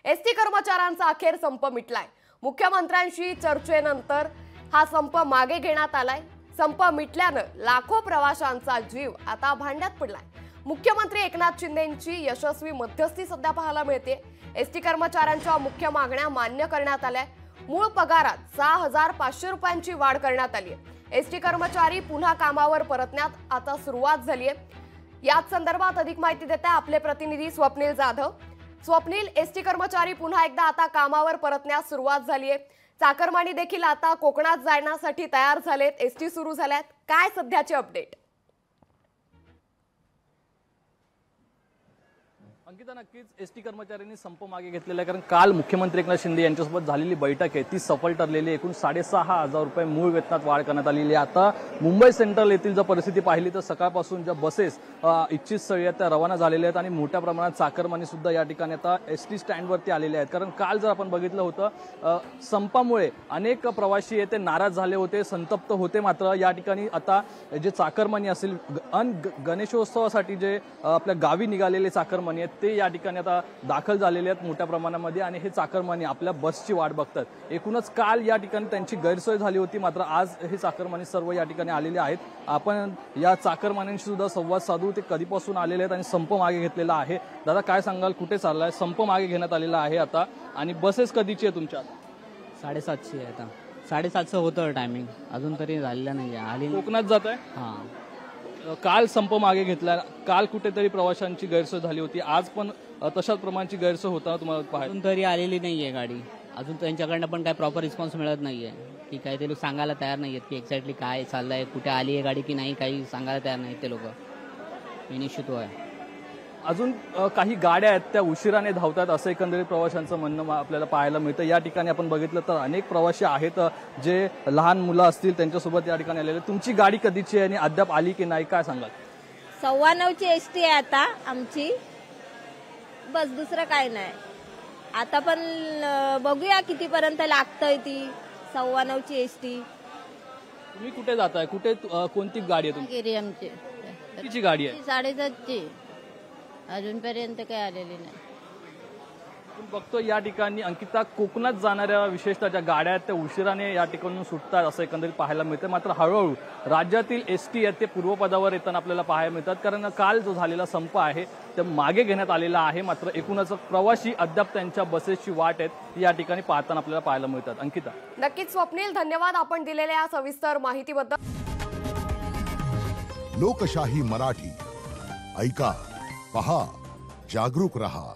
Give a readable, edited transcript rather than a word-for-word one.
ST कर्मचाऱ्यांचा अखेर संप मिटलाय। मुख्यमंत्र्यांशी चर्चेनंतर हा संप मागे घेण्यात आलाय। संप मिटल्यानं लाखो प्रवाशांचा जीव आता भांड्यात पडलाय। मुख्यमंत्री एकनाथ शिंदेंची यशस्वी मध्यस्थी सध्या पाहायला मिळते। एसटी कर्मचाऱ्यांच्या मुख्य मागण्या मान्य करण्यात आल्या। मूळ पगारात 6500 रुपयांची वाढ करण्यात आली आहे। एसटी कर्मचारी पुन्हा कामावर परतण्यात आता सुरुवात झाली आहे। याच संदर्भात अधिक माहिती देत आहे आपले प्रतिनिधी स्वप्नील जाधव। स्वप्नील, एसटी कर्मचारी पुन्हा एकदा आता कामावर परतण्यास सुरुवात झाली आहे। चाकरमानी देखील आता कोकणात जाण्यासाठी तयार झालेत। एसटी सुरू झाल्यात। काय सध्याचे अपडेट? अंकिता, नक्कीच एसटी कर्मचाऱ्यांनी संप मागे घेतलेला आहे, कारण काल मुख्यमंत्री एकनाथ शिंदे यांच्यासोबत झालेली बैठक आहे ती सफल ठरलेली। एकूण 6500 रुपये मूळ वेतनात वाढ करण्यात आलेली आहे। आता मुंबई सेंट्रल येथील जर परिस्थिती पाहिली तर सकाळपासून ज्या बसेस इच्छित स्थळी आहेत त्या रवाना झालेल्या आहेत आणि मोठ्या प्रमाणात चाकरमानी सुद्धा या ठिकाणी आता एसटी स्टँडवरती आलेले आहेत। कारण काल जर आपण बघितलं होतं संपामुळे अनेक प्रवासी येथे नाराज झाले होते, संतप्त होते। मात्र या ठिकाणी आता जे चाकरमानी असेल, गणेशोत्सवासाठी जे आपल्या गावी निघालेले चाकरमानी आहेत ते या ठिकाणी आता दाखल झालेले आहेत मोठ्या प्रमाणामध्ये आणि हे चाकरमानी आपल्या बसची वाट बघतात। एकूणच काल या ठिकाणी त्यांची गैरसोय झाली होती, मात्र आज हे चाकरमानी सर्व या ठिकाणी आलेले आहेत। आपण या चाकरमान्यांशी सुद्धा संवाद साधू, ते कधीपासून आलेले आहेत आणि संप मागे घेतलेला आहे। दादा, काय सांगाल, कुठे चाललाय? संप मागे घेण्यात आलेला आहे आता, आणि बसेस कधीची आहे तुमच्या? 7:30 आहे आता। 7:30 होतं टायमिंग, अजून तरी झालेलं नाही आहे। आली कोकणात जात आहे? हां, काल संप मागे घेतला, काल कुठेतरी प्रवाशांची गैरसोय झाली होती, आज पण तशाच प्रमाणाची गैरसोय होताना तुम्हाला पाहायला? अजून तरी आलेली नाही आहे गाडी। अजून त्यांच्याकडनं पण काय प्रॉपर रिस्पॉन्स मिळत नाही आहे की काय, ते लोक सांगायला तयार नाही आहेत की एक्झॅक्टली काय चाललंय, कुठे आली आहे गाडी की नाही, काही सांगायला तयार नाहीत ते लोक। इनिशिएटिव्ह आहे। अजून काही गाड्या आहेत त्या उशिराने धावतात असं एकंदरीत प्रवाशांचं म्हणणं आपल्याला पाहायला मिळतं। या ठिकाणी आपण बघितलं तर अनेक प्रवासी आहेत जे लहान मुलं असतील त्यांच्यासोबत या ठिकाणी आलेले। तुमची गाडी कधीची आहे आणि अद्याप आली की नाही, काय सांगाल? 9:15ची एसटी आहे आता आमची, बस दुसरं काय नाही। आता पण बघूया कितीपर्यंत लागतंय ती 9:15ची एसटी। तुम्ही कुठे जाताय? कुठे कोणती गाडी आहे तुमची? आमची कितीची गाडी आहे? 7:30ची, अजूनपर्यंत काही आलेली नाही। आपण बघतो या ठिकाणी अंकिता, कोकणात जाणाऱ्या विशेषतः ज्या गाड्या आहेत त्या उशिराने या ठिकाणून सुटतात असं एकंदरीत पाहायला मिळतं। मात्र हळूहळू राज्यातील एसटी आहेत ते पूर्वपदावर येताना आपल्याला पाहायला मिळतात, कारण काल जो झालेला संप आहे ते मागे घेण्यात आलेला आहे। मात्र एकूणच प्रवासी अद्याप त्यांच्या बसेसची वाट आहेत या ठिकाणी पाहताना आपल्याला पाहायला मिळतात। अंकिता, नक्कीच स्वप्नील, धन्यवाद आपण दिलेल्या या सविस्तर माहितीबद्दल। लोकशाही मराठी ऐका, पहा, जागरूक रहा।